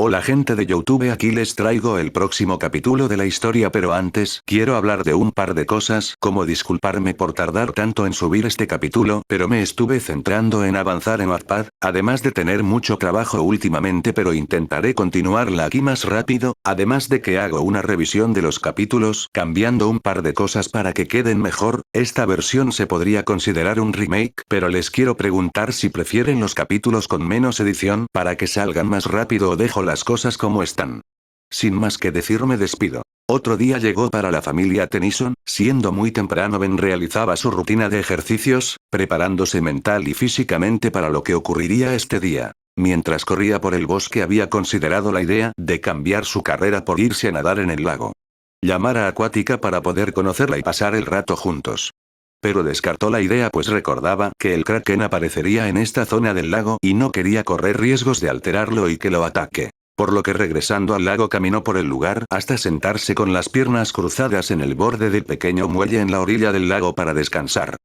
Hola gente de YouTube, aquí les traigo el próximo capítulo de la historia, pero antes quiero hablar de un par de cosas, como disculparme por tardar tanto en subir este capítulo, pero me estuve centrando en avanzar en Wattpad, además de tener mucho trabajo últimamente, pero intentaré continuarla aquí más rápido, además de que hago una revisión de los capítulos, cambiando un par de cosas para que queden mejor. Esta versión se podría considerar un remake, pero les quiero preguntar si prefieren los capítulos con menos edición para que salgan más rápido o dejo las cosas como están. Sin más que decir, me despido. Otro día llegó para la familia Tennyson, siendo muy temprano. Ben realizaba su rutina de ejercicios, preparándose mental y físicamente para lo que ocurriría este día. Mientras corría por el bosque había considerado la idea de cambiar su carrera por irse a nadar en el lago. Llamar a Acuática para poder conocerla y pasar el rato juntos. Pero descartó la idea, pues recordaba que el Kraken aparecería en esta zona del lago y no quería correr riesgos de alterarlo y que lo ataque. Por lo que regresando al lago caminó por el lugar hasta sentarse con las piernas cruzadas en el borde del pequeño muelle en la orilla del lago para descansar.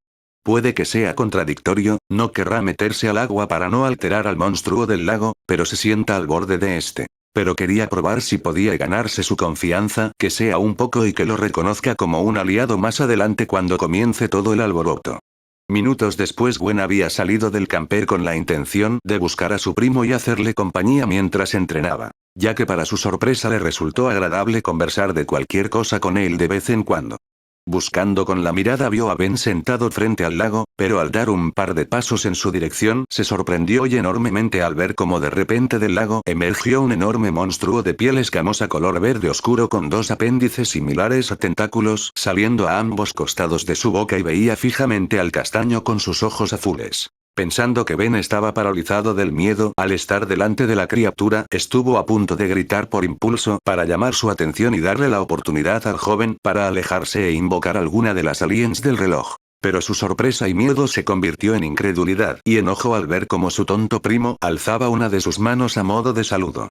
Puede que sea contradictorio, no querrá meterse al agua para no alterar al monstruo del lago, pero se sienta al borde de este. Pero quería probar si podía ganarse su confianza, que sea un poco y que lo reconozca como un aliado más adelante cuando comience todo el alboroto. Minutos después, Gwen había salido del camper con la intención de buscar a su primo y hacerle compañía mientras entrenaba, ya que para su sorpresa le resultó agradable conversar de cualquier cosa con él de vez en cuando. Buscando con la mirada vio a Ben sentado frente al lago, pero al dar un par de pasos en su dirección se sorprendió y enormemente al ver cómo de repente del lago emergió un enorme monstruo de piel escamosa color verde oscuro con dos apéndices similares a tentáculos saliendo a ambos costados de su boca y veía fijamente al castaño con sus ojos azules. Pensando que Ben estaba paralizado del miedo al estar delante de la criatura, estuvo a punto de gritar por impulso para llamar su atención y darle la oportunidad al joven para alejarse e invocar alguna de las aliens del reloj. Pero su sorpresa y miedo se convirtió en incredulidad y enojo al ver cómo su tonto primo alzaba una de sus manos a modo de saludo.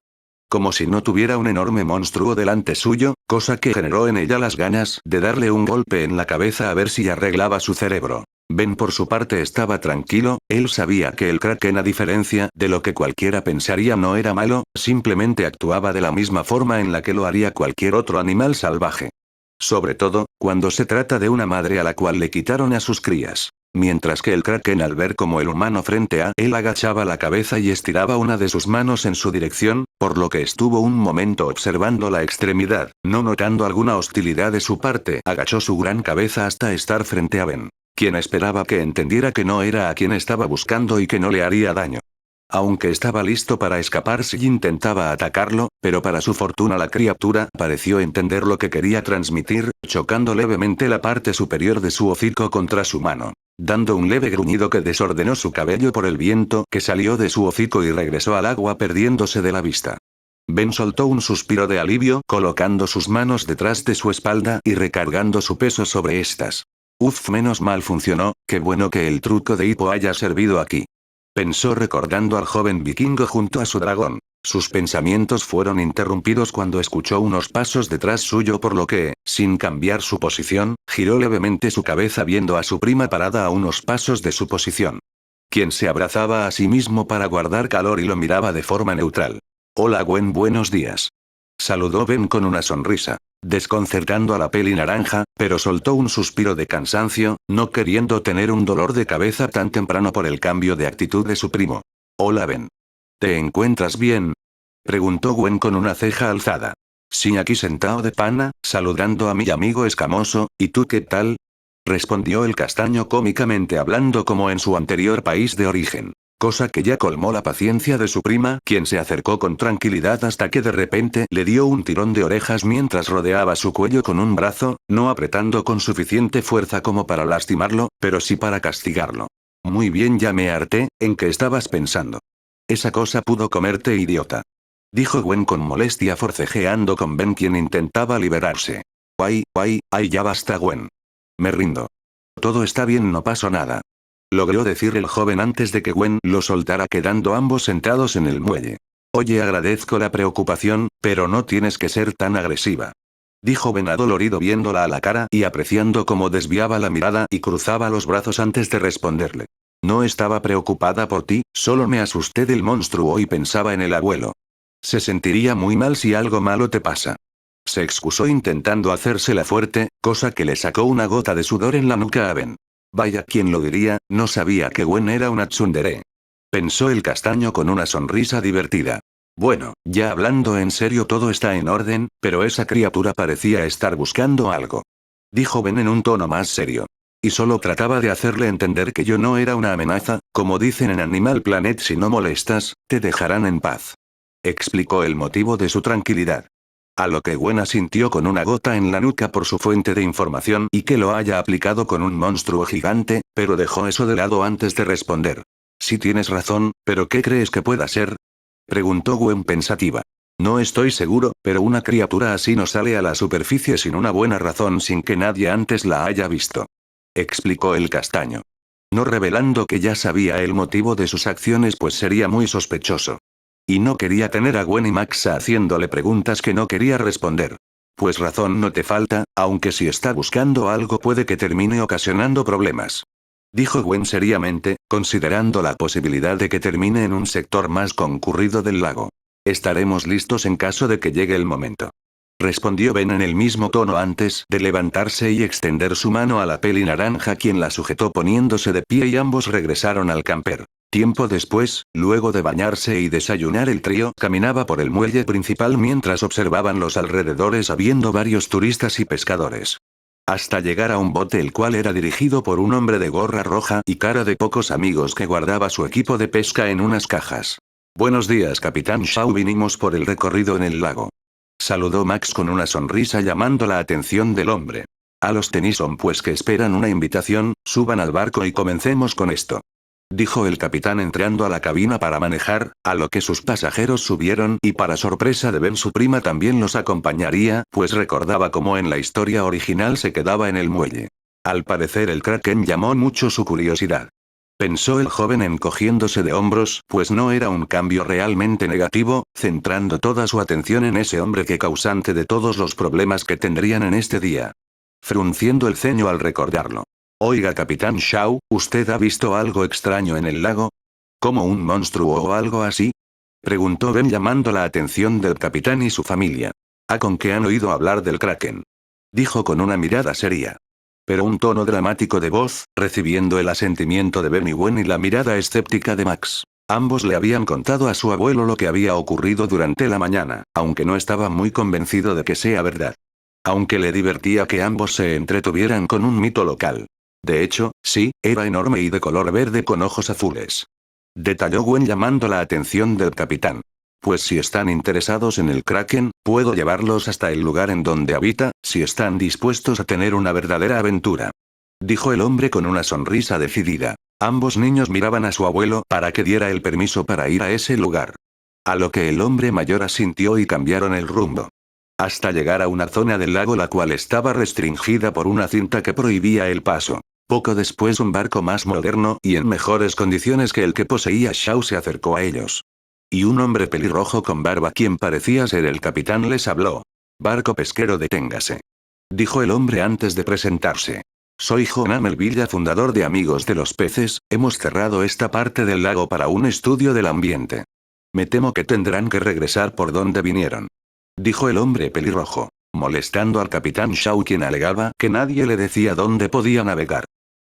Como si no tuviera un enorme monstruo delante suyo, cosa que generó en ella las ganas de darle un golpe en la cabeza a ver si arreglaba su cerebro. Ben por su parte estaba tranquilo, él sabía que el Kraken, a diferencia de lo que cualquiera pensaría, no era malo, simplemente actuaba de la misma forma en la que lo haría cualquier otro animal salvaje. Sobre todo, cuando se trata de una madre a la cual le quitaron a sus crías. Mientras que el Kraken, al ver como el humano frente a él agachaba la cabeza y estiraba una de sus manos en su dirección, por lo que estuvo un momento observando la extremidad, no notando alguna hostilidad de su parte, agachó su gran cabeza hasta estar frente a Ben, quien esperaba que entendiera que no era a quien estaba buscando y que no le haría daño. Aunque estaba listo para escaparse y intentaba atacarlo, pero para su fortuna la criatura pareció entender lo que quería transmitir, chocando levemente la parte superior de su hocico contra su mano, dando un leve gruñido que desordenó su cabello por el viento que salió de su hocico y regresó al agua perdiéndose de la vista. Ben soltó un suspiro de alivio colocando sus manos detrás de su espalda y recargando su peso sobre estas. Uf, menos mal funcionó, qué bueno que el truco de Hippo haya servido aquí. Pensó recordando al joven vikingo junto a su dragón. Sus pensamientos fueron interrumpidos cuando escuchó unos pasos detrás suyo, por lo que, sin cambiar su posición, giró levemente su cabeza viendo a su prima parada a unos pasos de su posición. Quien se abrazaba a sí mismo para guardar calor y lo miraba de forma neutral. Hola Gwen, buenos días. Saludó Ben con una sonrisa, desconcertando a la peli naranja, pero soltó un suspiro de cansancio, no queriendo tener un dolor de cabeza tan temprano por el cambio de actitud de su primo. Hola Ben. ¿Te encuentras bien? Preguntó Gwen con una ceja alzada. Sí, aquí sentado de pana, saludando a mi amigo escamoso, ¿y tú qué tal? Respondió el castaño cómicamente, hablando como en su anterior país de origen. Cosa que ya colmó la paciencia de su prima, quien se acercó con tranquilidad hasta que de repente le dio un tirón de orejas mientras rodeaba su cuello con un brazo, no apretando con suficiente fuerza como para lastimarlo, pero sí para castigarlo. Muy bien, ya me harté, ¿en qué estabas pensando? Esa cosa pudo comerte, idiota. Dijo Gwen con molestia, forcejeando con Ben, quien intentaba liberarse. Ay, ya basta Gwen. Me rindo. Todo está bien, no pasó nada. Logró decir el joven antes de que Gwen lo soltara, quedando ambos sentados en el muelle. Oye, agradezco la preocupación, pero no tienes que ser tan agresiva. Dijo Ben adolorido viéndola a la cara y apreciando cómo desviaba la mirada y cruzaba los brazos antes de responderle. No estaba preocupada por ti, solo me asusté del monstruo y pensaba en el abuelo. Se sentiría muy mal si algo malo te pasa. Se excusó intentando hacérsela fuerte, cosa que le sacó una gota de sudor en la nuca a Ben. Vaya, ¿quién lo diría? No sabía que Gwen era una tsundere. Pensó el castaño con una sonrisa divertida. Bueno, ya hablando en serio, todo está en orden, pero esa criatura parecía estar buscando algo. Dijo Ben en un tono más serio. Y solo trataba de hacerle entender que yo no era una amenaza, como dicen en Animal Planet: si no molestas, te dejarán en paz. Explicó el motivo de su tranquilidad. A lo que Gwen asintió con una gota en la nuca por su fuente de información y que lo haya aplicado con un monstruo gigante, pero dejó eso de lado antes de responder. Sí, tienes razón, pero ¿qué crees que pueda ser? Preguntó Gwen pensativa. No estoy seguro, pero una criatura así no sale a la superficie sin una buena razón, sin que nadie antes la haya visto. Explicó el castaño. No revelando que ya sabía el motivo de sus acciones, pues sería muy sospechoso. Y no quería tener a Gwen y Max haciéndole preguntas que no quería responder. Pues razón no te falta, aunque si está buscando algo puede que termine ocasionando problemas. Dijo Gwen seriamente, considerando la posibilidad de que termine en un sector más concurrido del lago. Estaremos listos en caso de que llegue el momento. Respondió Ben en el mismo tono antes de levantarse y extender su mano a la peli naranja, quien la sujetó poniéndose de pie, y ambos regresaron al camper. Tiempo después, luego de bañarse y desayunar, el trío caminaba por el muelle principal mientras observaban los alrededores, habiendo varios turistas y pescadores. Hasta llegar a un bote el cual era dirigido por un hombre de gorra roja y cara de pocos amigos que guardaba su equipo de pesca en unas cajas. Buenos días, Capitán Shaw, vinimos por el recorrido en el lago. Saludó Max con una sonrisa, llamando la atención del hombre. A los Tennyson, pues que esperan una invitación, suban al barco y comencemos con esto. Dijo el capitán entrando a la cabina para manejar, a lo que sus pasajeros subieron y para sorpresa de Ben su prima también los acompañaría, pues recordaba cómo en la historia original se quedaba en el muelle. Al parecer el Kraken llamó mucho su curiosidad. Pensó el joven encogiéndose de hombros, pues no era un cambio realmente negativo, centrando toda su atención en ese hombre que causante de todos los problemas que tendrían en este día. Frunciendo el ceño al recordarlo. Oiga, Capitán Shaw, ¿usted ha visto algo extraño en el lago? ¿Como un monstruo o algo así? Preguntó Ben, llamando la atención del capitán y su familia. ¿Con qué han oído hablar del Kraken? Dijo con una mirada seria. Pero un tono dramático de voz, recibiendo el asentimiento de Ben y Gwen y la mirada escéptica de Max. Ambos le habían contado a su abuelo lo que había ocurrido durante la mañana, aunque no estaba muy convencido de que sea verdad. Aunque le divertía que ambos se entretuvieran con un mito local. De hecho, sí, era enorme y de color verde con ojos azules. Detalló Gwen, llamando la atención del capitán. Pues si están interesados en el Kraken, puedo llevarlos hasta el lugar en donde habita, si están dispuestos a tener una verdadera aventura. Dijo el hombre con una sonrisa decidida. Ambos niños miraban a su abuelo para que diera el permiso para ir a ese lugar. A lo que el hombre mayor asintió y cambiaron el rumbo. Hasta llegar a una zona del lago la cual estaba restringida por una cinta que prohibía el paso. Poco después, un barco más moderno y en mejores condiciones que el que poseía Shaw se acercó a ellos. Y un hombre pelirrojo con barba, quien parecía ser el capitán, les habló. Barco pesquero, deténgase. Dijo el hombre antes de presentarse. Soy John Melvilla, fundador de Amigos de los Peces, hemos cerrado esta parte del lago para un estudio del ambiente. Me temo que tendrán que regresar por donde vinieron. Dijo el hombre pelirrojo, molestando al capitán Shaw, quien alegaba que nadie le decía dónde podía navegar.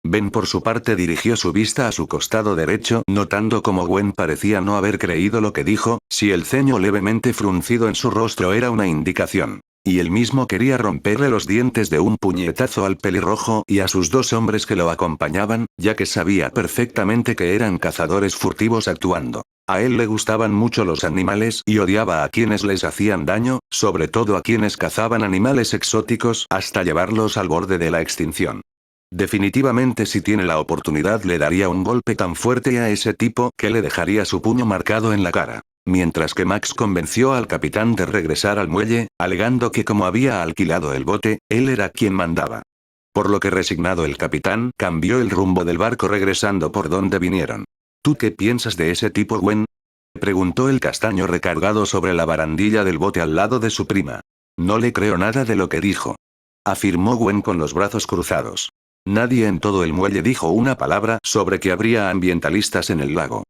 Ben por su parte dirigió su vista a su costado derecho, notando cómo Gwen parecía no haber creído lo que dijo, si el ceño levemente fruncido en su rostro era una indicación. Y él mismo quería romperle los dientes de un puñetazo al pelirrojo y a sus dos hombres que lo acompañaban, ya que sabía perfectamente que eran cazadores furtivos actuando. A él le gustaban mucho los animales y odiaba a quienes les hacían daño, sobre todo a quienes cazaban animales exóticos hasta llevarlos al borde de la extinción. Definitivamente, si tiene la oportunidad, le daría un golpe tan fuerte a ese tipo que le dejaría su puño marcado en la cara. Mientras que Max convenció al capitán de regresar al muelle, alegando que como había alquilado el bote, él era quien mandaba. Por lo que, resignado, el capitán cambió el rumbo del barco, regresando por donde vinieron. ¿Tú qué piensas de ese tipo, Gwen? Preguntó el castaño, recargado sobre la barandilla del bote al lado de su prima. No le creo nada de lo que dijo. Afirmó Gwen con los brazos cruzados. Nadie en todo el muelle dijo una palabra sobre que habría ambientalistas en el lago.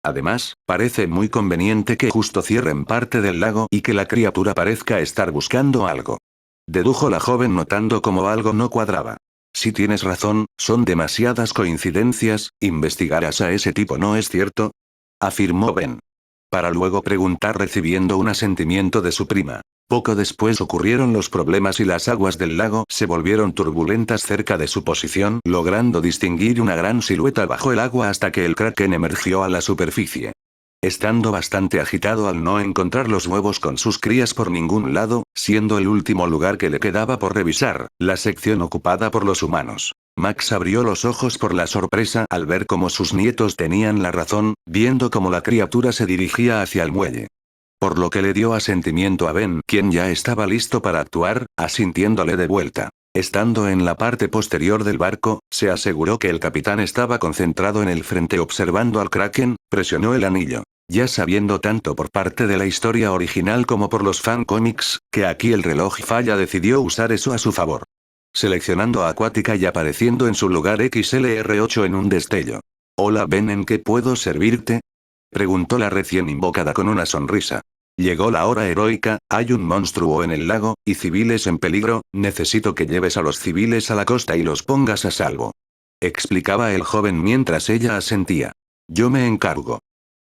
Además, parece muy conveniente que justo cierren parte del lago y que la criatura parezca estar buscando algo. Dedujo la joven notando como algo no cuadraba. Si tienes razón, son demasiadas coincidencias, investigarás a ese tipo, ¿no es cierto? Afirmó Ben. Para luego preguntar recibiendo un asentimiento de su prima. Poco después ocurrieron los problemas y las aguas del lago se volvieron turbulentas cerca de su posición, logrando distinguir una gran silueta bajo el agua hasta que el kraken emergió a la superficie. Estando bastante agitado al no encontrar los huevos con sus crías por ningún lado, siendo el último lugar que le quedaba por revisar, la sección ocupada por los humanos. Max abrió los ojos por la sorpresa al ver cómo sus nietos tenían la razón, viendo cómo la criatura se dirigía hacia el muelle. Por lo que le dio asentimiento a Ben, quien ya estaba listo para actuar, asintiéndole de vuelta. Estando en la parte posterior del barco, se aseguró que el capitán estaba concentrado en el frente observando al kraken, presionó el anillo. Ya sabiendo tanto por parte de la historia original como por los fan comics, que aquí el reloj falla, decidió usar eso a su favor. Seleccionando a Acuática y apareciendo en su lugar XLR8 en un destello. Hola Ben, ¿en qué puedo servirte? Preguntó la recién invocada con una sonrisa. Llegó la hora heroica, hay un monstruo en el lago, y civiles en peligro, necesito que lleves a los civiles a la costa y los pongas a salvo. Explicaba el joven mientras ella asentía. Yo me encargo.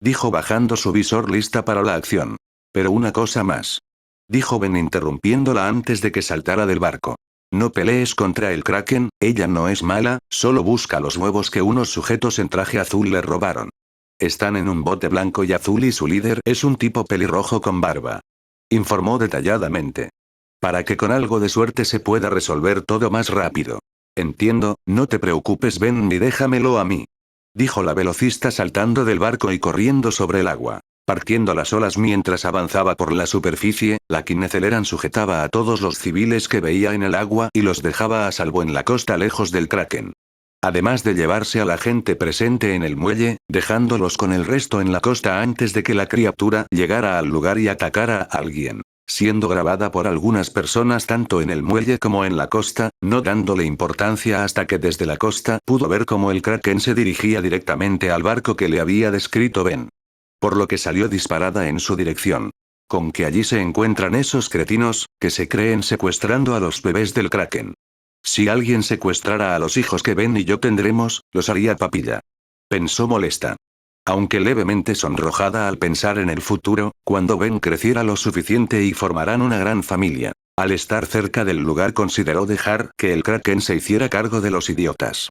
Dijo bajando su visor lista para la acción. Pero una cosa más. Dijo Ben interrumpiéndola antes de que saltara del barco. No pelees contra el kraken, ella no es mala, solo busca los huevos que unos sujetos en traje azul le robaron. Están en un bote blanco y azul y su líder es un tipo pelirrojo con barba. Informó detalladamente. Para que con algo de suerte se pueda resolver todo más rápido. Entiendo, no te preocupes Ben ni déjamelo a mí. Dijo la velocista saltando del barco y corriendo sobre el agua. Partiendo las olas mientras avanzaba por la superficie, la Kineceleran sujetaba a todos los civiles que veía en el agua y los dejaba a salvo en la costa lejos del kraken. Además de llevarse a la gente presente en el muelle, dejándolos con el resto en la costa antes de que la criatura llegara al lugar y atacara a alguien. Siendo grabada por algunas personas tanto en el muelle como en la costa, no dándole importancia hasta que desde la costa pudo ver cómo el kraken se dirigía directamente al barco que le había descrito Ben. Por lo que salió disparada en su dirección. Con que allí se encuentran esos cretinos, que se creen secuestrando a los bebés del kraken. Si alguien secuestrara a los hijos que Ben y yo tendremos, los haría papilla. Pensó molesta. Aunque levemente sonrojada al pensar en el futuro, cuando Ben creciera lo suficiente y formarán una gran familia. Al estar cerca del lugar consideró dejar que el kraken se hiciera cargo de los idiotas.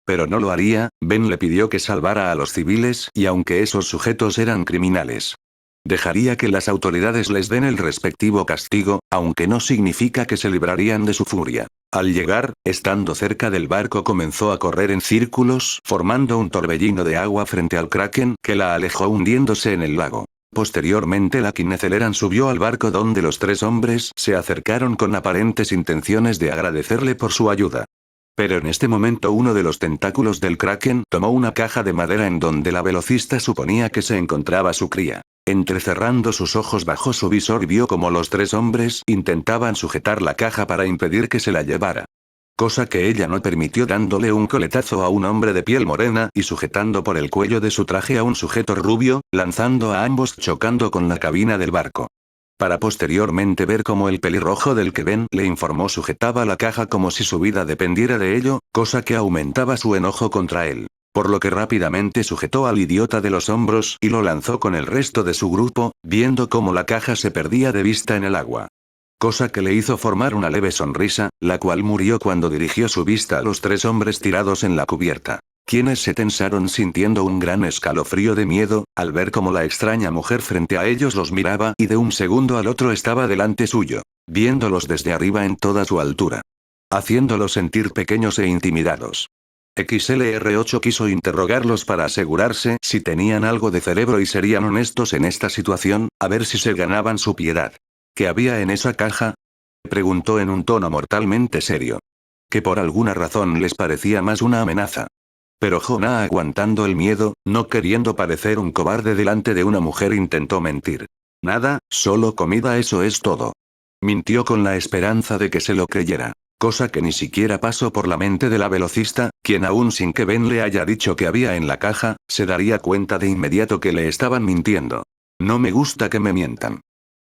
Pero no lo haría, Ben le pidió que salvara a los civiles y aunque esos sujetos eran criminales. Dejaría que las autoridades les den el respectivo castigo, aunque no significa que se librarían de su furia. Al llegar, estando cerca del barco comenzó a correr en círculos, formando un torbellino de agua frente al kraken que la alejó hundiéndose en el lago. Posteriormente la Kineceleran subió al barco donde los tres hombres se acercaron con aparentes intenciones de agradecerle por su ayuda. Pero en este momento uno de los tentáculos del kraken tomó una caja de madera en donde la velocista suponía que se encontraba su cría. Entrecerrando sus ojos bajo su visor vio como los tres hombres intentaban sujetar la caja para impedir que se la llevara. Cosa que ella no permitió dándole un coletazo a un hombre de piel morena y sujetando por el cuello de su traje a un sujeto rubio, lanzando a ambos chocando con la cabina del barco. Para posteriormente ver cómo el pelirrojo del que Ben le informó sujetaba la caja como si su vida dependiera de ello, cosa que aumentaba su enojo contra él. Por lo que rápidamente sujetó al idiota de los hombros y lo lanzó con el resto de su grupo, viendo cómo la caja se perdía de vista en el agua. Cosa que le hizo formar una leve sonrisa, la cual murió cuando dirigió su vista a los tres hombres tirados en la cubierta. Quienes se tensaron sintiendo un gran escalofrío de miedo, al ver cómo la extraña mujer frente a ellos los miraba y de un segundo al otro estaba delante suyo, viéndolos desde arriba en toda su altura. Haciéndolos sentir pequeños e intimidados. XLR8 quiso interrogarlos para asegurarse si tenían algo de cerebro y serían honestos en esta situación, a ver si se ganaban su piedad. ¿Qué había en esa caja? Preguntó en un tono mortalmente serio. Que por alguna razón les parecía más una amenaza. Pero Jonah, aguantando el miedo, no queriendo parecer un cobarde delante de una mujer, intentó mentir. Nada, solo comida, eso es todo. Mintió con la esperanza de que se lo creyera. cosa que ni siquiera pasó por la mente de la velocista, quien aún sin que Ben le haya dicho que había en la caja, se daría cuenta de inmediato que le estaban mintiendo. No me gusta que me mientan.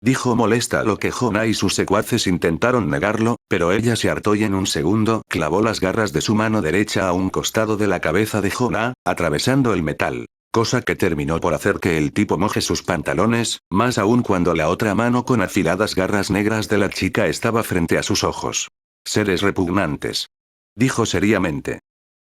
Dijo molesta, a lo que Jonah y sus secuaces intentaron negarlo, pero ella se hartó y en un segundo clavó las garras de su mano derecha a un costado de la cabeza de Jonah, atravesando el metal. Cosa que terminó por hacer que el tipo moje sus pantalones, más aún cuando la otra mano con afiladas garras negras de la chica estaba frente a sus ojos. Seres repugnantes. Dijo seriamente.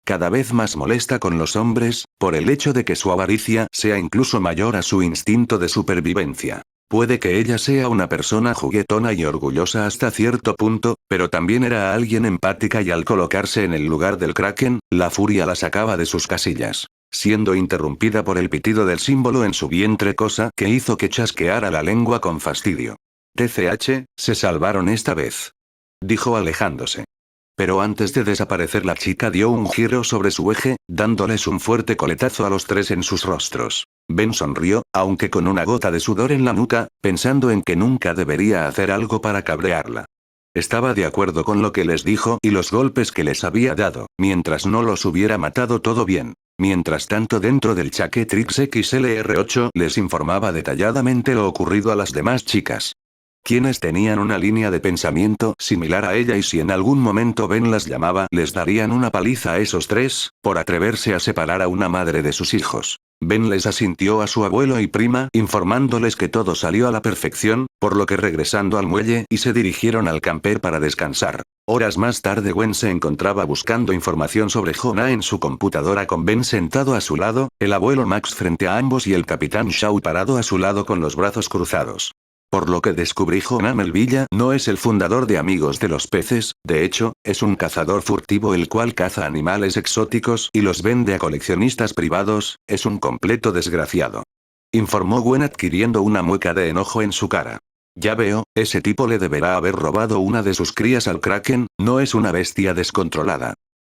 Cada vez más molesta con los hombres, por el hecho de que su avaricia sea incluso mayor a su instinto de supervivencia. Puede que ella sea una persona juguetona y orgullosa hasta cierto punto, pero también era alguien empática y al colocarse en el lugar del Kraken, la furia la sacaba de sus casillas. Siendo interrumpida por el pitido del símbolo en su vientre, cosa que hizo que chasqueara la lengua con fastidio. TCH, se salvaron esta vez. Dijo alejándose. Pero antes de desaparecer la chica dio un giro sobre su eje, dándoles un fuerte coletazo a los tres en sus rostros. Ben sonrió, aunque con una gota de sudor en la nuca, pensando en que nunca debería hacer algo para cabrearla. Estaba de acuerdo con lo que les dijo y los golpes que les había dado, mientras no los hubiera matado todo bien. Mientras tanto dentro del Chaquetrix XLR8 les informaba detalladamente lo ocurrido a las demás chicas. Quienes tenían una línea de pensamiento similar a ella y si en algún momento Ben las llamaba, les darían una paliza a esos tres, por atreverse a separar a una madre de sus hijos. Ben les asintió a su abuelo y prima, informándoles que todo salió a la perfección, por lo que regresando al muelle y se dirigieron al camper para descansar. Horas más tarde Gwen se encontraba buscando información sobre Jonah en su computadora con Ben sentado a su lado, el abuelo Max frente a ambos y el capitán Shaw parado a su lado con los brazos cruzados. Por lo que descubrí, Jonah Melvilla no es el fundador de Amigos de los Peces, de hecho, es un cazador furtivo el cual caza animales exóticos y los vende a coleccionistas privados, es un completo desgraciado. Informó Gwen adquiriendo una mueca de enojo en su cara. Ya veo, ese tipo le deberá haber robado una de sus crías al Kraken, no es una bestia descontrolada.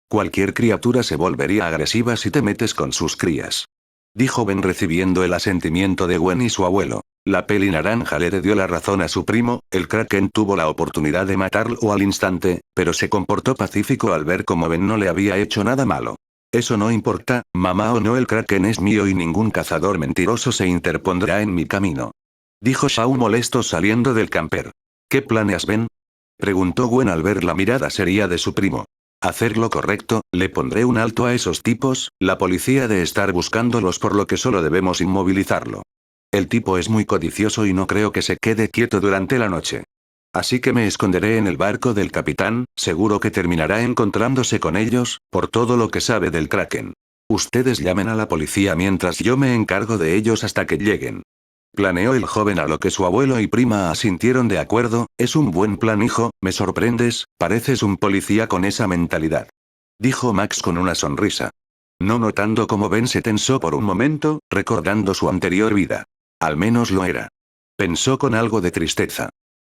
Cualquier criatura se volvería agresiva si te metes con sus crías. Dijo Ben recibiendo el asentimiento de Gwen y su abuelo. La peli naranja le dio la razón a su primo, el Kraken tuvo la oportunidad de matarlo al instante, pero se comportó pacífico al ver cómo Ben no le había hecho nada malo. Eso no importa, mamá o no, el Kraken es mío y ningún cazador mentiroso se interpondrá en mi camino. Dijo Shaw molesto saliendo del camper. ¿Qué planeas, Ben? Preguntó Gwen al ver la mirada seria de su primo. Hacer lo correcto, le pondré un alto a esos tipos, la policía de estar buscándolos por lo que solo debemos inmovilizarlo. El tipo es muy codicioso y no creo que se quede quieto durante la noche. Así que me esconderé en el barco del capitán, seguro que terminará encontrándose con ellos, por todo lo que sabe del Kraken. Ustedes llamen a la policía mientras yo me encargo de ellos hasta que lleguen. Planeó el joven, a lo que su abuelo y prima asintieron de acuerdo. Es un buen plan, hijo, me sorprendes, pareces un policía con esa mentalidad. Dijo Max con una sonrisa. No notando cómo Ben se tensó por un momento, recordando su anterior vida. Al menos lo era. Pensó con algo de tristeza.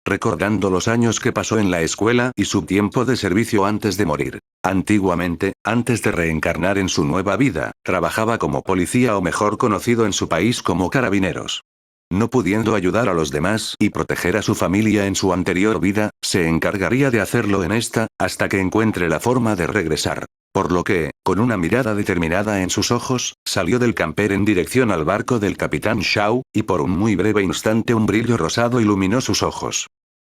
Recordando los años que pasó en la escuela y su tiempo de servicio antes de morir. Antiguamente, antes de reencarnar en su nueva vida, trabajaba como policía o mejor conocido en su país como carabineros. No pudiendo ayudar a los demás y proteger a su familia en su anterior vida, se encargaría de hacerlo en esta, hasta que encuentre la forma de regresar. Por lo que, con una mirada determinada en sus ojos, salió del camper en dirección al barco del capitán Shaw, y por un muy breve instante un brillo rosado iluminó sus ojos.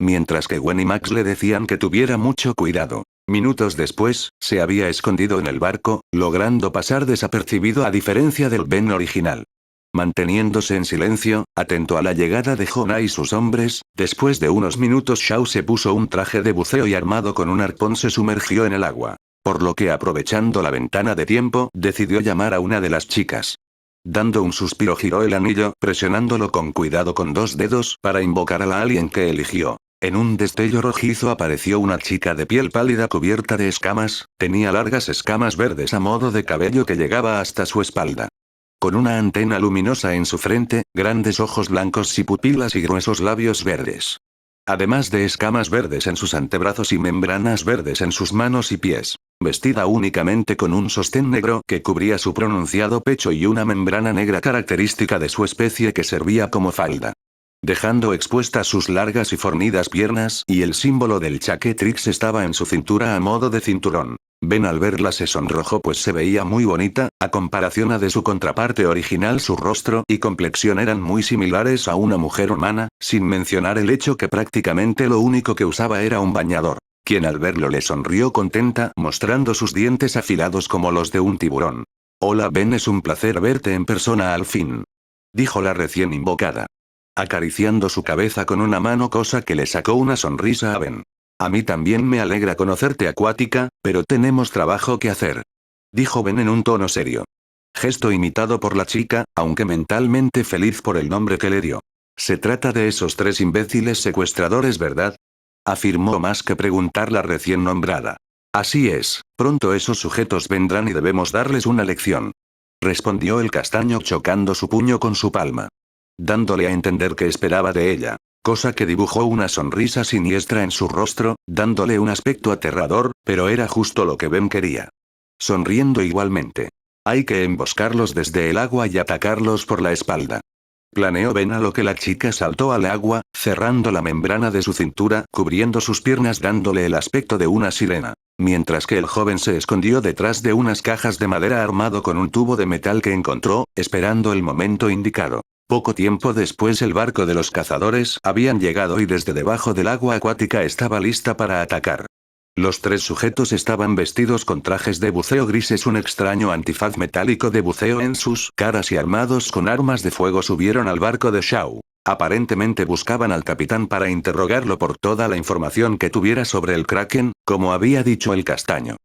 Mientras que Gwen y Max le decían que tuviera mucho cuidado. Minutos después, se había escondido en el barco, logrando pasar desapercibido a diferencia del Ben original. Manteniéndose en silencio, atento a la llegada de Jonah y sus hombres, después de unos minutos Shaw se puso un traje de buceo y armado con un arpón se sumergió en el agua. Por lo que aprovechando la ventana de tiempo, decidió llamar a una de las chicas. Dando un suspiro giró el anillo, presionándolo con cuidado con dos dedos para invocar a la alien que eligió. En un destello rojizo apareció una chica de piel pálida cubierta de escamas, tenía largas escamas verdes a modo de cabello que llegaba hasta su espalda. Con una antena luminosa en su frente, grandes ojos blancos y pupilas y gruesos labios verdes. Además de escamas verdes en sus antebrazos y membranas verdes en sus manos y pies. Vestida únicamente con un sostén negro que cubría su pronunciado pecho y una membrana negra característica de su especie que servía como falda. dejando expuestas sus largas y fornidas piernas, y el símbolo del Chaquetrix estaba en su cintura a modo de cinturón. Ben al verla se sonrojó pues se veía muy bonita, a comparación a de su contraparte original su rostro y complexión eran muy similares a una mujer humana, sin mencionar el hecho que prácticamente lo único que usaba era un bañador, quien al verlo le sonrió contenta mostrando sus dientes afilados como los de un tiburón. Hola Ben, es un placer verte en persona al fin, dijo la recién invocada, acariciando su cabeza con una mano, cosa que le sacó una sonrisa a Ben. A mí también me alegra conocerte, Acuática, pero tenemos trabajo que hacer, dijo Ben en un tono serio. Gesto imitado por la chica, aunque mentalmente feliz por el nombre que le dio. Se trata de esos 3 imbéciles secuestradores, ¿verdad? Afirmó más que preguntar la recién nombrada. Así es, pronto esos sujetos vendrán y debemos darles una lección, respondió el castaño chocando su puño con su palma, dándole a entender que esperaba de ella, cosa que dibujó una sonrisa siniestra en su rostro, dándole un aspecto aterrador, pero era justo lo que Ben quería. Sonriendo igualmente. Hay que emboscarlos desde el agua y atacarlos por la espalda, planeó Ben, a lo que la chica saltó al agua, cerrando la membrana de su cintura, cubriendo sus piernas dándole el aspecto de una sirena, mientras que el joven se escondió detrás de unas cajas de madera armado con un tubo de metal que encontró, esperando el momento indicado. Poco tiempo después el barco de los cazadores habían llegado y desde debajo del agua Acuática estaba lista para atacar. Los 3 sujetos estaban vestidos con trajes de buceo grises, un extraño antifaz metálico de buceo en sus caras y armados con armas de fuego subieron al barco de Shao. Aparentemente buscaban al capitán para interrogarlo por toda la información que tuviera sobre el Kraken, como había dicho el castaño.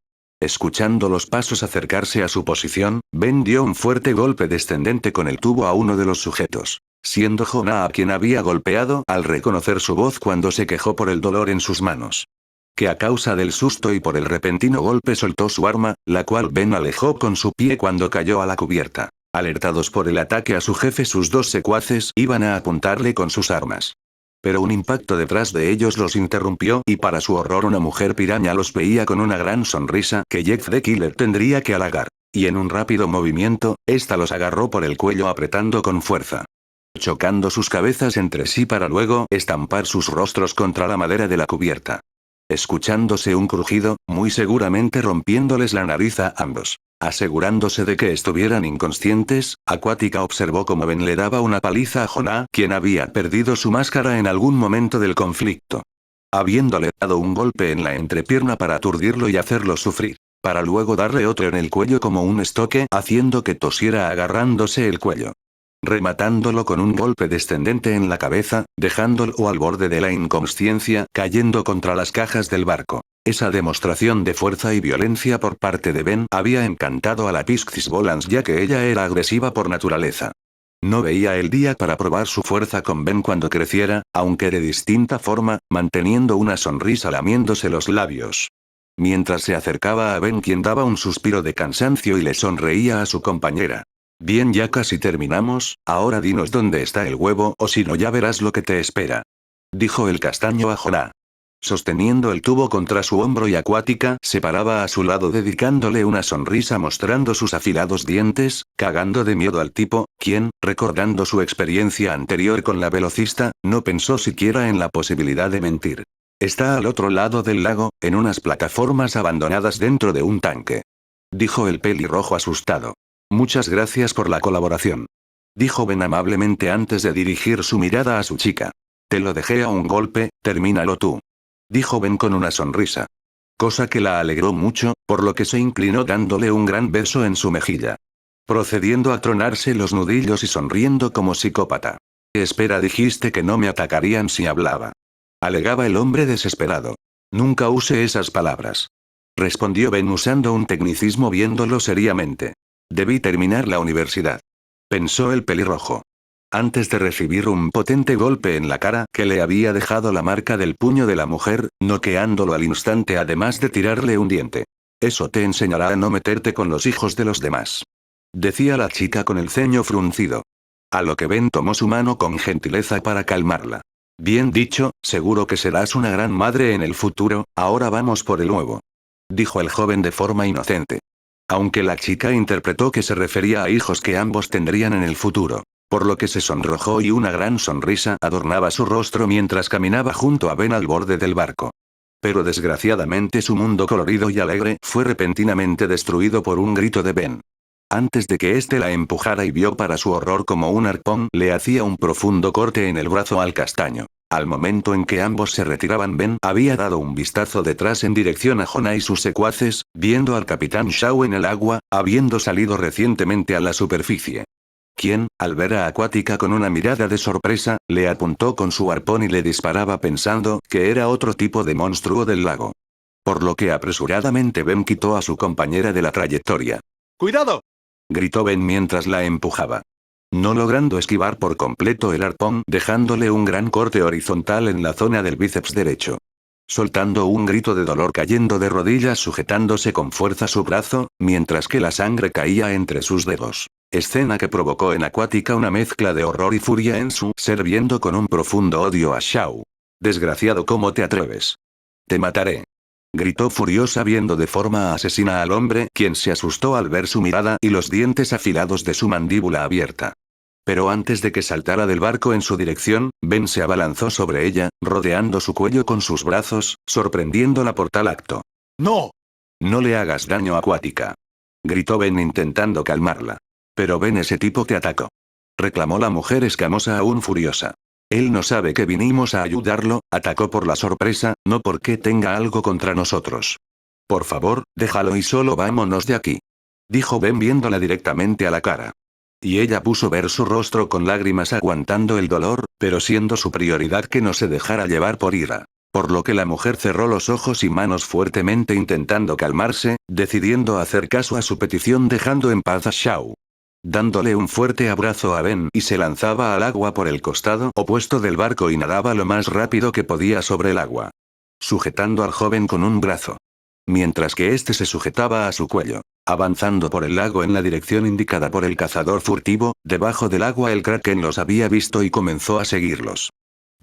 Escuchando los pasos acercarse a su posición, Ben dio un fuerte golpe descendente con el tubo a uno de los sujetos, siendo Jonah a quien había golpeado al reconocer su voz cuando se quejó por el dolor en sus manos, que a causa del susto y por el repentino golpe soltó su arma, la cual Ben alejó con su pie cuando cayó a la cubierta. Alertados por el ataque a su jefe, sus 2 secuaces iban a apuntarle con sus armas. Pero un impacto detrás de ellos los interrumpió y para su horror una mujer piraña los veía con una gran sonrisa que Jeff the Killer tendría que halagar. Y en un rápido movimiento, esta los agarró por el cuello apretando con fuerza, chocando sus cabezas entre sí para luego estampar sus rostros contra la madera de la cubierta, escuchándose un crujido, muy seguramente rompiéndoles la nariz a ambos. Asegurándose de que estuvieran inconscientes, Acuática observó cómo Ben le daba una paliza a Jonah, quien había perdido su máscara en algún momento del conflicto, habiéndole dado un golpe en la entrepierna para aturdirlo y hacerlo sufrir, para luego darle otro en el cuello como un estoque, haciendo que tosiera agarrándose el cuello, rematándolo con un golpe descendente en la cabeza, dejándolo al borde de la inconsciencia, cayendo contra las cajas del barco. Esa demostración de fuerza y violencia por parte de Ben había encantado a la Piscis Volans, ya que ella era agresiva por naturaleza. No veía el día para probar su fuerza con Ben cuando creciera, aunque de distinta forma, manteniendo una sonrisa lamiéndose los labios, mientras se acercaba a Ben, quien daba un suspiro de cansancio y le sonreía a su compañera. Bien, ya casi terminamos, ahora dinos dónde está el huevo o si no ya verás lo que te espera, dijo el castaño a Jonah, sosteniendo el tubo contra su hombro, y Acuática se paraba a su lado dedicándole una sonrisa mostrando sus afilados dientes, cagando de miedo al tipo, quien, recordando su experiencia anterior con la velocista, no pensó siquiera en la posibilidad de mentir. Está al otro lado del lago, en unas plataformas abandonadas dentro de un tanque, dijo el pelirrojo asustado. Muchas gracias por la colaboración, dijo Ben amablemente antes de dirigir su mirada a su chica. Te lo dejé a un golpe, termínalo tú, dijo Ben con una sonrisa, cosa que la alegró mucho, por lo que se inclinó dándole un gran beso en su mejilla, procediendo a tronarse los nudillos y sonriendo como psicópata. Espera, dijiste que no me atacarían si hablaba, alegaba el hombre desesperado. Nunca use esas palabras, respondió Ben usando un tecnicismo viéndolo seriamente. Debí terminar la universidad, pensó el pelirrojo, antes de recibir un potente golpe en la cara que le había dejado la marca del puño de la mujer, noqueándolo al instante además de tirarle un diente. Eso te enseñará a no meterte con los hijos de los demás, decía la chica con el ceño fruncido. A lo que Ben tomó su mano con gentileza para calmarla. Bien dicho, seguro que serás una gran madre en el futuro, ahora vamos por el huevo, dijo el joven de forma inocente, aunque la chica interpretó que se refería a hijos que ambos tendrían en el futuro. Por lo que se sonrojó y una gran sonrisa adornaba su rostro mientras caminaba junto a Ben al borde del barco. Pero desgraciadamente su mundo colorido y alegre fue repentinamente destruido por un grito de Ben. Antes de que éste la empujara y vio para su horror como un arpón le hacía un profundo corte en el brazo al castaño. Al momento en que ambos se retiraban, Ben había dado un vistazo detrás en dirección a Jonah y sus secuaces, viendo al capitán Shaw en el agua, habiendo salido recientemente a la superficie. Quien, al ver a Acuática con una mirada de sorpresa, le apuntó con su arpón y le disparaba pensando que era otro tipo de monstruo del lago. Por lo que apresuradamente Ben quitó a su compañera de la trayectoria. ¡Cuidado! Gritó Ben mientras la empujaba. No logrando esquivar por completo el arpón, dejándole un gran corte horizontal en la zona del bíceps derecho. Soltando un grito de dolor, cayendo de rodillas sujetándose con fuerza su brazo, mientras que la sangre caía entre sus dedos. Escena que provocó en Acuática una mezcla de horror y furia en su ser, viendo con un profundo odio a Shaw. Desgraciado, ¿cómo te atreves? Te mataré. Gritó furiosa viendo de forma asesina al hombre, quien se asustó al ver su mirada y los dientes afilados de su mandíbula abierta. Pero antes de que saltara del barco en su dirección, Ben se abalanzó sobre ella, rodeando su cuello con sus brazos, sorprendiéndola por tal acto. ¡No! No le hagas daño, Acuática. Gritó Ben intentando calmarla. Pero Ben, ese tipo te atacó. Reclamó la mujer escamosa aún furiosa. Él no sabe que vinimos a ayudarlo, atacó por la sorpresa, no porque tenga algo contra nosotros. Por favor, déjalo y solo vámonos de aquí. Dijo Ben viéndola directamente a la cara. Y ella puso ver su rostro con lágrimas aguantando el dolor, pero siendo su prioridad que no se dejara llevar por ira. Por lo que la mujer cerró los ojos y manos fuertemente intentando calmarse, decidiendo hacer caso a su petición dejando en paz a Shaw. Dándole un fuerte abrazo a Ben y se lanzaba al agua por el costado opuesto del barco y nadaba lo más rápido que podía sobre el agua. Sujetando al joven con un brazo. Mientras que éste se sujetaba a su cuello. Avanzando por el lago en la dirección indicada por el cazador furtivo, debajo del agua el kraken los había visto y comenzó a seguirlos.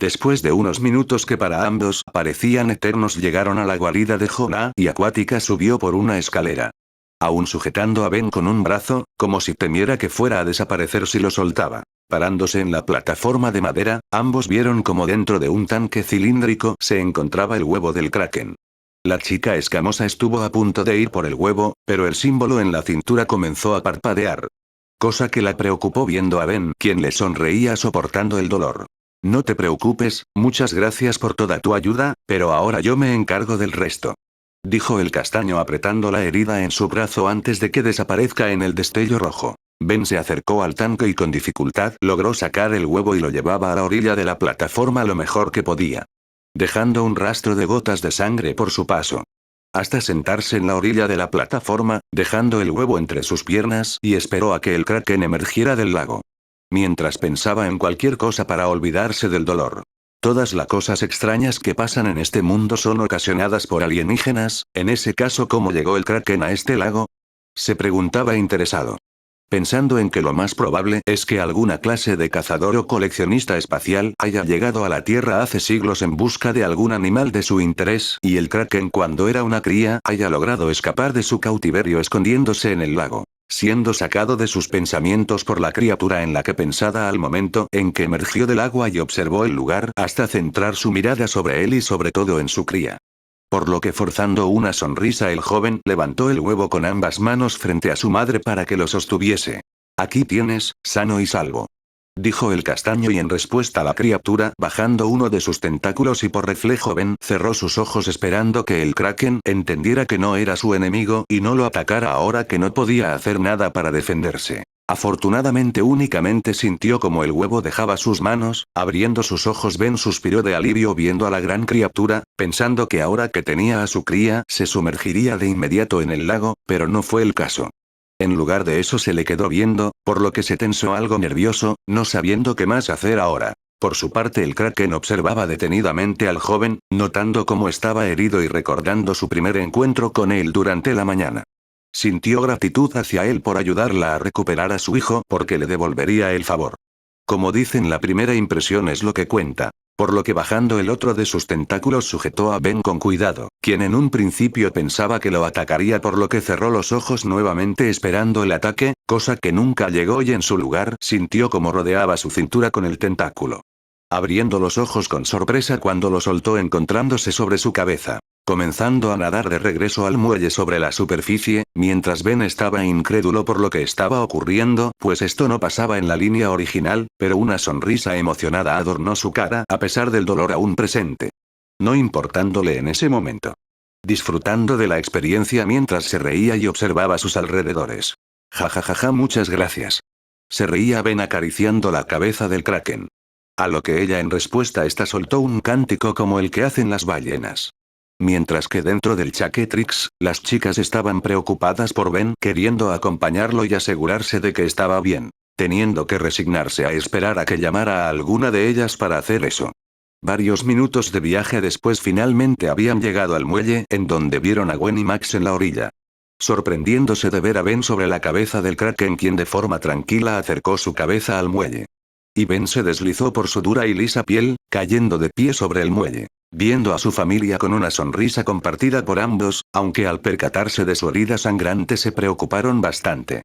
Después de unos minutos que para ambos parecían eternos, llegaron a la guarida de Jonah y Acuática subió por una escalera. Aún sujetando a Ben con un brazo, como si temiera que fuera a desaparecer si lo soltaba. Parándose en la plataforma de madera, ambos vieron como dentro de un tanque cilíndrico se encontraba el huevo del kraken. La chica escamosa estuvo a punto de ir por el huevo, pero el símbolo en la cintura comenzó a parpadear. Cosa que la preocupó viendo a Ben, quien le sonreía soportando el dolor. No te preocupes, muchas gracias por toda tu ayuda, pero ahora yo me encargo del resto. Dijo el castaño apretando la herida en su brazo antes de que desaparezca en el destello rojo. Ben se acercó al tanque y con dificultad logró sacar el huevo y lo llevaba a la orilla de la plataforma lo mejor que podía. Dejando un rastro de gotas de sangre por su paso. Hasta sentarse en la orilla de la plataforma, dejando el huevo entre sus piernas y esperó a que el kraken emergiera del lago. Mientras pensaba en cualquier cosa para olvidarse del dolor. Todas las cosas extrañas que pasan en este mundo son ocasionadas por alienígenas, en ese caso ¿cómo llegó el kraken a este lago? Se preguntaba interesado. Pensando en que lo más probable es que alguna clase de cazador o coleccionista espacial haya llegado a la Tierra hace siglos en busca de algún animal de su interés y el kraken cuando era una cría haya logrado escapar de su cautiverio escondiéndose en el lago. Siendo sacado de sus pensamientos por la criatura en la que pensaba al momento en que emergió del agua y observó el lugar hasta centrar su mirada sobre él y sobre todo en su cría. Por lo que forzando una sonrisa el joven levantó el huevo con ambas manos frente a su madre para que lo sostuviese. Aquí tienes, sano y salvo. Dijo el castaño y en respuesta la criatura bajando uno de sus tentáculos y por reflejo Ben cerró sus ojos esperando que el kraken entendiera que no era su enemigo y no lo atacara ahora que no podía hacer nada para defenderse. Afortunadamente únicamente sintió como el huevo dejaba sus manos, abriendo sus ojos Ben suspiró de alivio viendo a la gran criatura, pensando que ahora que tenía a su cría se sumergiría de inmediato en el lago, pero no fue el caso. En lugar de eso se le quedó viendo, por lo que se tensó algo nervioso, no sabiendo qué más hacer ahora. Por su parte el kraken observaba detenidamente al joven, notando cómo estaba herido y recordando su primer encuentro con él durante la mañana. Sintió gratitud hacia él por ayudarla a recuperar a su hijo porque le devolvería el favor. Como dicen, la primera impresión es lo que cuenta. Por lo que bajando el otro de sus tentáculos sujetó a Ben con cuidado, quien en un principio pensaba que lo atacaría por lo que cerró los ojos nuevamente esperando el ataque, cosa que nunca llegó, y en su lugar sintió como rodeaba su cintura con el tentáculo. Abriendo los ojos con sorpresa cuando lo soltó, encontrándose sobre su cabeza. Comenzando a nadar de regreso al muelle sobre la superficie, mientras Ben estaba incrédulo por lo que estaba ocurriendo, pues esto no pasaba en la línea original, pero una sonrisa emocionada adornó su cara a pesar del dolor aún presente. No importándole en ese momento. Disfrutando de la experiencia mientras se reía y observaba sus alrededores. Ja, muchas gracias. Se reía Ben acariciando la cabeza del kraken. A lo que ella en respuesta soltó un cántico como el que hacen las ballenas. Mientras que dentro del Chaquetrix, las chicas estaban preocupadas por Ben, queriendo acompañarlo y asegurarse de que estaba bien, teniendo que resignarse a esperar a que llamara a alguna de ellas para hacer eso. Varios minutos de viaje después finalmente habían llegado al muelle, en donde vieron a Gwen y Max en la orilla. Sorprendiéndose de ver a Ben sobre la cabeza del kraken, quien de forma tranquila acercó su cabeza al muelle. Y Ben se deslizó por su dura y lisa piel, cayendo de pie sobre el muelle. Viendo a su familia con una sonrisa compartida por ambos, aunque al percatarse de su herida sangrante se preocuparon bastante.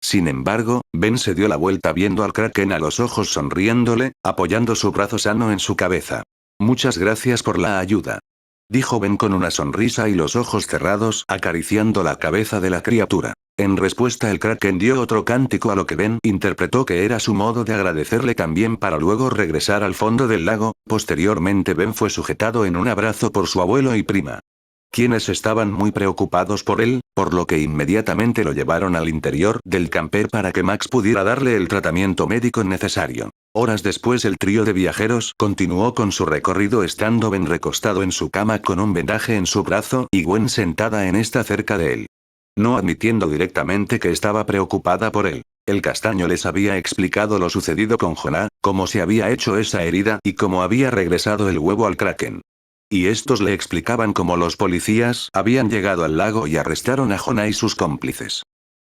Sin embargo, Ben se dio la vuelta viendo al kraken a los ojos sonriéndole, apoyando su brazo sano en su cabeza. Muchas gracias por la ayuda. Dijo Ben con una sonrisa y los ojos cerrados, acariciando la cabeza de la criatura. En respuesta el kraken dio otro cántico, a lo que Ben interpretó que era su modo de agradecerle también para luego regresar al fondo del lago. Posteriormente Ben fue sujetado en un abrazo por su abuelo y prima, quienes estaban muy preocupados por él, por lo que inmediatamente lo llevaron al interior del camper para que Max pudiera darle el tratamiento médico necesario. Horas después el trío de viajeros continuó con su recorrido, estando Ben recostado en su cama con un vendaje en su brazo y Gwen sentada en esta cerca de él. No admitiendo directamente que estaba preocupada por él. El castaño les había explicado lo sucedido con Jonah, cómo se había hecho esa herida y cómo había regresado el huevo al kraken. Y estos le explicaban cómo los policías habían llegado al lago y arrestaron a Jonah y sus cómplices.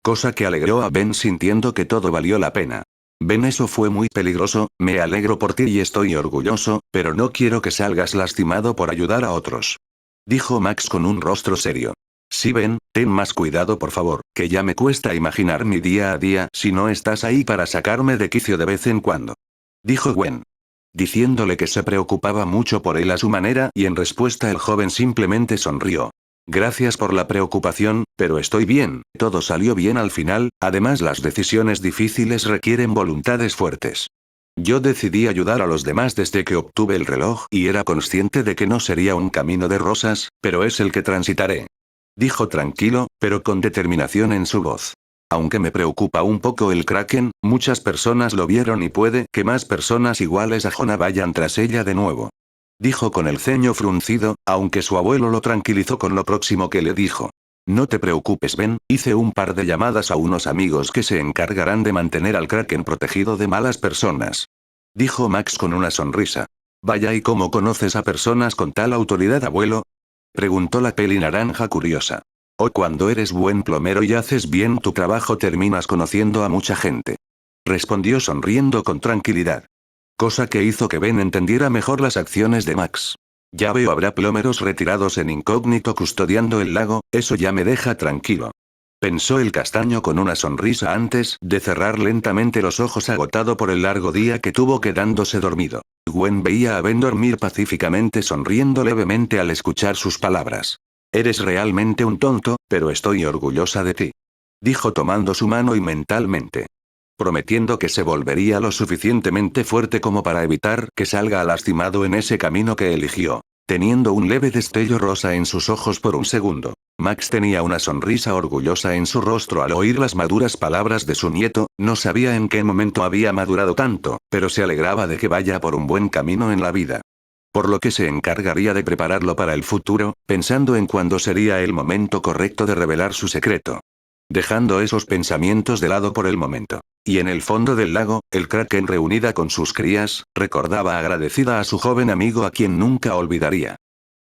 Cosa que alegró a Ben, sintiendo que todo valió la pena. Ben, eso fue muy peligroso, me alegro por ti y estoy orgulloso, pero no quiero que salgas lastimado por ayudar a otros. Dijo Max con un rostro serio. Sí, Ben, ten más cuidado por favor, que ya me cuesta imaginar mi día a día si no estás ahí para sacarme de quicio de vez en cuando. Dijo Gwen. Diciéndole que se preocupaba mucho por él a su manera, y en respuesta el joven simplemente sonrió. Gracias por la preocupación, pero estoy bien, todo salió bien al final, además las decisiones difíciles requieren voluntades fuertes. Yo decidí ayudar a los demás desde que obtuve el reloj y era consciente de que no sería un camino de rosas, pero es el que transitaré. Dijo tranquilo, pero con determinación en su voz. Aunque me preocupa un poco el kraken, muchas personas lo vieron y puede que más personas iguales a Jonah vayan tras ella de nuevo. Dijo con el ceño fruncido, aunque su abuelo lo tranquilizó con lo próximo que le dijo. No te preocupes, Ben, hice un par de llamadas a unos amigos que se encargarán de mantener al kraken protegido de malas personas. Dijo Max con una sonrisa. Vaya, ¿y cómo conoces a personas con tal autoridad, abuelo? Preguntó la peli naranja curiosa. O cuando eres buen plomero y haces bien tu trabajo terminas conociendo a mucha gente. Respondió sonriendo con tranquilidad. Cosa que hizo que Ben entendiera mejor las acciones de Max. Ya veo, habrá plomeros retirados en incógnito custodiando el lago, eso ya me deja tranquilo. Pensó el castaño con una sonrisa antes de cerrar lentamente los ojos, agotado por el largo día que tuvo quedándose dormido. Gwen veía a Ben dormir pacíficamente, sonriendo levemente al escuchar sus palabras. Eres realmente un tonto, pero estoy orgullosa de ti. Dijo tomando su mano y mentalmente prometiendo que se volvería lo suficientemente fuerte como para evitar que salga lastimado en ese camino que eligió. Teniendo un leve destello rosa en sus ojos por un segundo, Max tenía una sonrisa orgullosa en su rostro al oír las maduras palabras de su nieto. No sabía en qué momento había madurado tanto, pero se alegraba de que vaya por un buen camino en la vida. Por lo que se encargaría de prepararlo para el futuro, pensando en cuándo sería el momento correcto de revelar su secreto. Dejando esos pensamientos de lado por el momento. Y en el fondo del lago, el kraken, reunida con sus crías, recordaba agradecida a su joven amigo a quien nunca olvidaría.